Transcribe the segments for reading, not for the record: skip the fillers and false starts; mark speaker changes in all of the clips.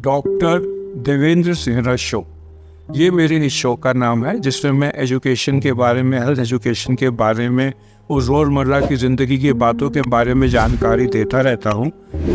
Speaker 1: Doctor Devendra Singh show. ये मेरे इस शो का नाम है, जिसमें मैं एजुकेशन के बारे में, हेल्थ एजुकेशन के बारे में, उस रोज़मर्रा की ज़िंदगी की बातों के बारे में जानकारी देता रहता हूँ।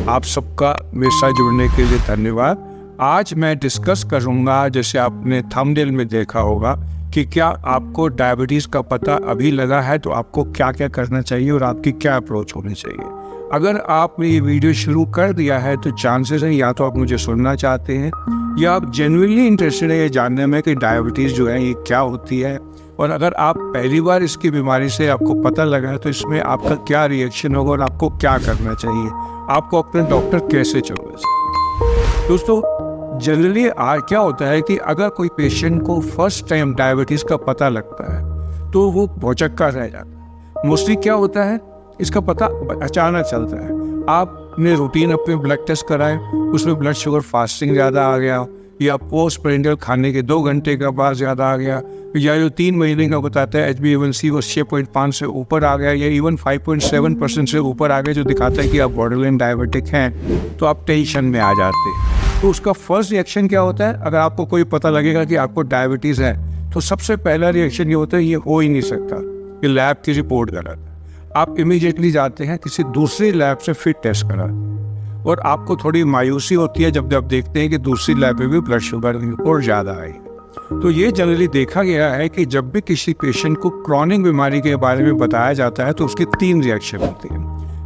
Speaker 1: आप सबका मेरे साथ जुड़ने के लिए धन्यवाद। आज मैं डिस्कस करूँगा, जैसे आपने थंबनेल में देखा होगा, कि क्या आपको डायबिटीज़ का पता अभी लगा है तो आपको क्या क्या करना चाहिए और आपकी क्या अप्रोच होनी चाहिए। अगर आपने ये वीडियो शुरू कर दिया है तो चांसेस हैं या तो आप मुझे सुनना चाहते हैं या आप जेन्युइनली इंटरेस्टेड है ये जानने में कि डायबिटीज़ जो है ये क्या होती है, और अगर आप पहली बार इसकी बीमारी से आपको पता लगा है तो इसमें आपका क्या रिएक्शन होगा और आपको क्या करना चाहिए, आपको अपने डॉक्टर कैसे चुनना चाहिए। दोस्तों, जनरली क्या होता है कि अगर कोई पेशेंट को फर्स्ट टाइम डायबिटीज़ का पता लगता है तो वो भौचक्का रह जाता है। मोस्टली क्या होता है, इसका पता अचानक चलता है। आपने रूटीन अपने ब्लड टेस्ट कराए, उसमें ब्लड शुगर फास्टिंग ज़्यादा आ गया, या पोस्ट प्रेंडियल खाने के 2 घंटे का बाद ज़्यादा आ गया, या जो 3 महीने का बताता है HbA1c वो 6.5 से ऊपर आ गया, या इवन 5.7% से ऊपर आ गया, जो दिखाता है कि आप बॉर्डरलाइन डायबिटिक हैं, तो आप टेंशन में आ जाते हैं। तो उसका फर्स्ट रिएक्शन क्या होता है, अगर आपको कोई पता लगेगा कि आपको डायबिटीज़ है तो सबसे पहला रिएक्शन ये होता है, ये हो ही नहीं सकता, कि लैब की रिपोर्ट गलत है। आप इमीडिएटली जाते हैं किसी दूसरी लैब से फिर टेस्ट कराते, और आपको थोड़ी मायूसी होती है जब देखते हैं कि दूसरी लैब में भी ब्लड शुगर रिपोर्ट ज़्यादा आई। तो ये जनरली देखा गया है कि जब भी किसी पेशेंट को क्रॉनिक बीमारी के बारे में बताया जाता है तो उसके 3 रिएक्शन होते हैं।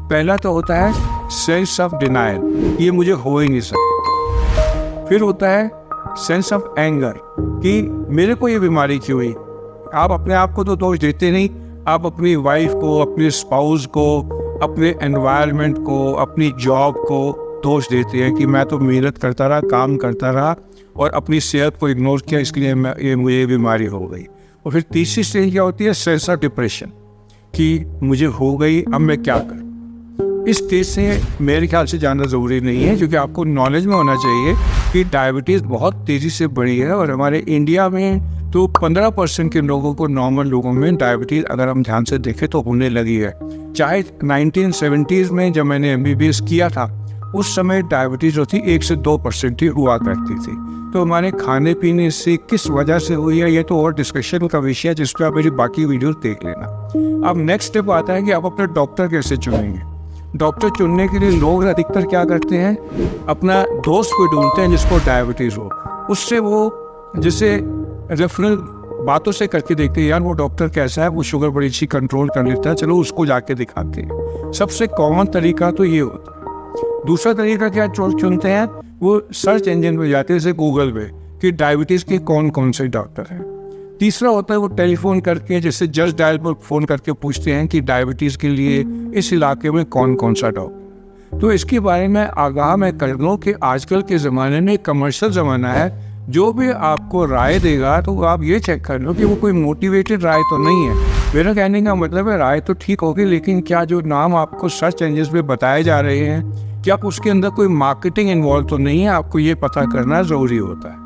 Speaker 1: पहला तो होता है सेंस ऑफ डिनायल, ये मुझे हो ही नहीं सकता। फिर होता है सेंस ऑफ एंगर, कि मेरे को ये बीमारी क्यों हुई। आप अपने आप को तो दोष देते नहीं, आप अपनी वाइफ को, अपने स्पाउस को, अपने एनवायरनमेंट को, अपनी जॉब को दोष देते हैं कि मैं तो मेहनत करता रहा, काम करता रहा और अपनी सेहत को इग्नोर किया, इसलिए मुझे ये बीमारी हो गई। और फिर तीसरी स्टेज क्या होती है, सेंस ऑफ डिप्रेशन, कि मुझे हो गई, अब मैं क्या करूं। इस स्टेज से मेरे ख्याल से जाना ज़रूरी नहीं है, क्योंकि आपको नॉलेज में होना चाहिए कि डायबिटीज़ बहुत तेज़ी से बढ़ी है, और हमारे इंडिया में तो 15% के लोगों को, नॉर्मल लोगों में डायबिटीज़ अगर हम ध्यान से देखें तो होने लगी है। चाहे 1970s में जब मैंने MBBS किया था, उस समय डायबिटीज़ जो थी 1 से 2% ही हुआ करती थी। तो हमारे खाने पीने से किस वजह से हुई है, ये तो और डिस्कशन का विषय है, जिस पर आप मेरी बाकी वीडियो देख लेना। अब नेक्स्ट स्टेप आता है कि आप अपना डॉक्टर कैसे चुनेंगे। डॉक्टर चुनने के लिए लोग अधिकतर क्या करते हैं, अपना दोस्त को ढूंढते हैं जिसको डायबिटीज़ हो, उससे वो जैसे रेफरल बातों से करके देखते हैं, यार वो डॉक्टर कैसा है, वो शुगर बड़ी अच्छी कंट्रोल कर लेता है, चलो उसको जाके दिखाते हैं। सबसे कॉमन तरीका तो ये होता है। दूसरा तरीका क्या चुनते हैं, वो सर्च इंजन पे जाते हैं, जैसे गूगल पे, कि डायबिटीज़ के कौन कौन से डॉक्टर हैं। तीसरा होता है वो टेलीफोन करके, जैसे जस्ट डायल पर फ़ोन करके पूछते हैं कि डायबिटीज़ के लिए इस इलाके में कौन कौन सा डॉक्टर। तो इसके बारे में आगाह मैं कर लूँ कि आजकल के ज़माने में कमर्शियल ज़माना है, जो भी आपको राय देगा तो आप ये चेक कर लो कि वो कोई मोटिवेटेड राय तो नहीं है। मेरा कहने का मतलब है, राय तो ठीक होगी, लेकिन क्या जो नाम आपको सर्च इंजन पे बताए जा रहे हैं, क्या उसके अंदर कोई मार्केटिंग इन्वॉल्व तो नहीं है, आपको ये पता करना ज़रूरी होता है।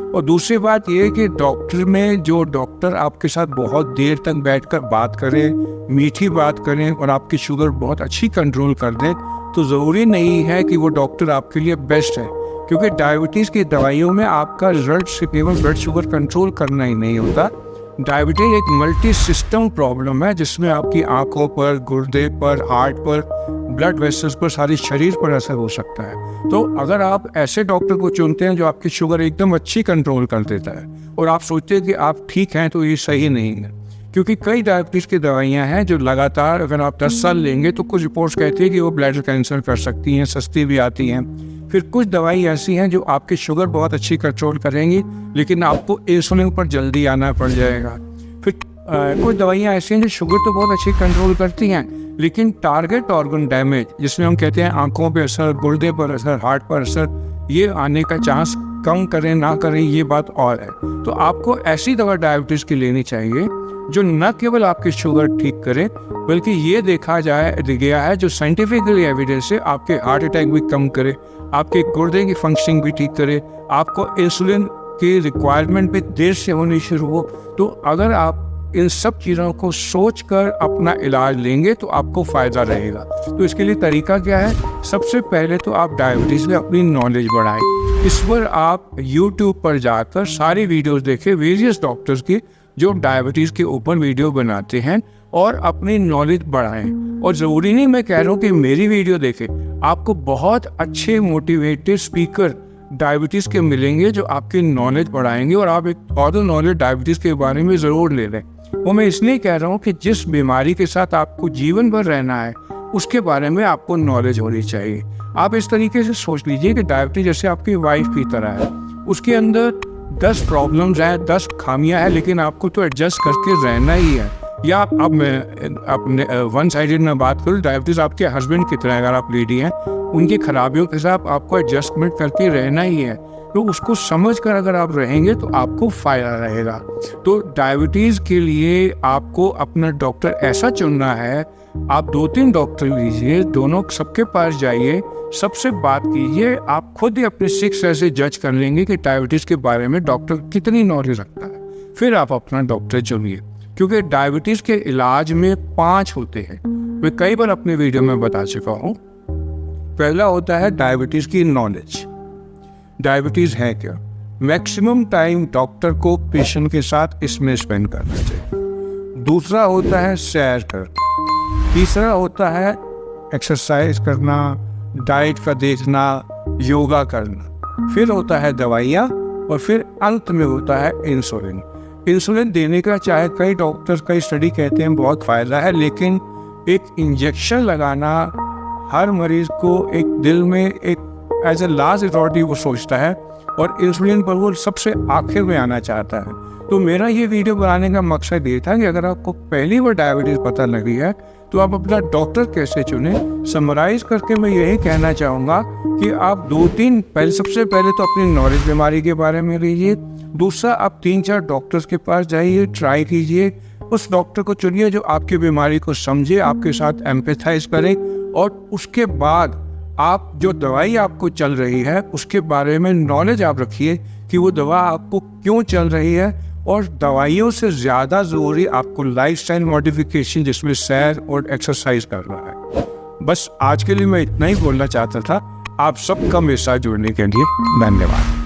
Speaker 1: और दूसरी बात ये कि डॉक्टर में जो डॉक्टर आपके साथ बहुत देर तक बैठकर बात करें, मीठी बात करें और आपकी शुगर बहुत अच्छी कंट्रोल कर दें, तो ज़रूरी नहीं है कि वो डॉक्टर आपके लिए बेस्ट है, क्योंकि डायबिटीज़ की दवाइयों में आपका रिजल्ट सिर्फ केवल ब्लड शुगर कंट्रोल करना ही नहीं होता। डायबिटीज़ एक मल्टी सिस्टम प्रॉब्लम है, जिसमें आपकी आँखों पर, गुर्दे पर, हार्ट पर, ब्लड वेसल्स पर, सारे शरीर पर असर हो सकता है। तो अगर आप ऐसे डॉक्टर को चुनते हैं जो आपकी शुगर एकदम अच्छी कंट्रोल कर देता है, और आप सोचते हैं कि आप ठीक हैं, तो ये सही नहीं है। क्योंकि कई डायबिटीज़ की दवाइयाँ हैं जो लगातार अगर आप 10 साल लेंगे तो कुछ रिपोर्ट्स कहती है कि वो ब्लैडर कैंसर कर सकती हैं, सस्ती भी आती हैं। फिर कुछ दवाई ऐसी हैं जो आपकी शुगर बहुत अच्छी कंट्रोल करेंगी, लेकिन आपको इंसुलिन पर जल्दी आना पड़ जाएगा। फिर कुछ दवाइयाँ ऐसी हैं जो शुगर तो बहुत अच्छी कंट्रोल करती हैं, लेकिन टारगेट ऑर्गन डैमेज, जिसमें हम कहते हैं आंखों पे असर, गुर्दे पर असर, हार्ट पर असर, ये आने का चांस कम करें ना करें ये बात और है। तो आपको ऐसी दवा डायबिटीज़ की लेनी चाहिए जो न केवल आपकी शुगर ठीक करे, बल्कि ये देखा गया है जो साइंटिफिकली एविडेंस है, आपके हार्ट अटैक भी कम करे, आपके गुर्दे की फंक्शनिंग भी ठीक करे, आपको इंसुलिन की रिक्वायरमेंट भी देर से होनी शुरू हो। तो अगर आप आप इन सब चीज़ों को सोच कर अपना इलाज लेंगे तो आपको फ़ायदा रहेगा। तो इसके लिए तरीका क्या है? सबसे पहले तो आप डायबिटीज़ में अपनी नॉलेज बढ़ाएं। इस पर आप YouTube पर जाकर सारी वीडियोस देखें वेरियस डॉक्टर्स की जो डायबिटीज़ के ऊपर वीडियो बनाते हैं और अपनी नॉलेज बढ़ाएं। और ज़रूरी नहीं मैं कह रहा हूँ कि मेरी वीडियो देखें, आपको बहुत अच्छे मोटिवेटेड स्पीकर डायबिटीज़ के मिलेंगे जो आपकी नॉलेज बढ़ाएंगे और आप एक और नॉलेज डायबिटीज़ के बारे में ज़रूर ले लें। वो मैं इसलिए कह रहा हूँ कि जिस बीमारी के साथ आपको जीवन भर रहना है उसके बारे में आपको नॉलेज होनी चाहिए। आप इस तरीके से सोच लीजिए कि डायबिटीज़ जैसे आपकी वाइफ की तरह है, उसके अंदर 10 प्रॉब्लम्स हैं, 10 खामियां हैं, लेकिन आपको तो एडजस्ट करके रहना ही है। या अब मैं अपने वन साइडेड में बात करूँ, डायबिटीज़ आपके हस्बैंड की तरह अगर आप लेडी हैं, उनकी खराबियों के साथ आपको एडजस्टमेंट करके रहना ही है। तो उसको समझ कर अगर आप रहेंगे तो आपको फ़ायदा रहेगा। तो डायबिटीज़ के लिए आपको अपना डॉक्टर ऐसा चुनना है, आप 2-3 डॉक्टर लीजिए, दोनों सबके पास जाइए, सबसे बात कीजिए, आप खुद ही अपने 6 से जज कर लेंगे कि डायबिटीज़ के बारे में डॉक्टर कितनी नॉलेज रखता है। फिर आप अपना डॉक्टर चुनिए, क्योंकि डायबिटीज़ के इलाज में 5 होते हैं। मैं कई बार अपने वीडियो में बता चुका हूँ। पहला होता है डायबिटीज़ की नॉलेज। डायबिटीज़ है क्या? मैक्सिमम टाइम डॉक्टर को पेशेंट के साथ इसमें स्पेंड करना चाहिए। दूसरा होता है सैर करना। तीसरा होता है एक्सरसाइज करना, डाइट का देखना, योगा करना। फिर होता है दवाइयाँ और फिर अंत में होता है इंसुलिन। इंसुलिन देने का चाहे कई डॉक्टर्स कई स्टडी कहते हैं बहुत फ़ायदा है, लेकिन एक इंजेक्शन लगाना हर मरीज को एक दिल में एक एज ए लास्ट रिजॉर्ट वो सोचता है और इंसुलिन पर वो सबसे आखिर में आना चाहता है। तो मेरा ये वीडियो बनाने का मकसद ये था कि अगर आपको पहली बार डायबिटीज़ पता लगी है तो आप अपना डॉक्टर कैसे चुने। समराइज करके मैं यही कहना चाहूँगा कि आप 2-3 पहले सबसे पहले तो अपनी नॉलेज बीमारी के बारे में लीजिए। दूसरा, आप 3-4 डॉक्टर्स के पास जाइए, ट्राई कीजिए, उस डॉक्टर को चुनिए जो आपकी बीमारी को समझे, आपके साथ एम्पैथाइज करे, और उसके बाद आप जो दवाई आपको चल रही है उसके बारे में नॉलेज आप रखिए कि वो दवा आपको क्यों चल रही है। और दवाइयों से ज़्यादा ज़रूरी आपको लाइफस्टाइल मॉडिफिकेशन जिसमें सैर और एक्सरसाइज करना है। बस आज के लिए मैं इतना ही बोलना चाहता था। आप सबका मेरे साथ जुड़ने के लिए धन्यवाद।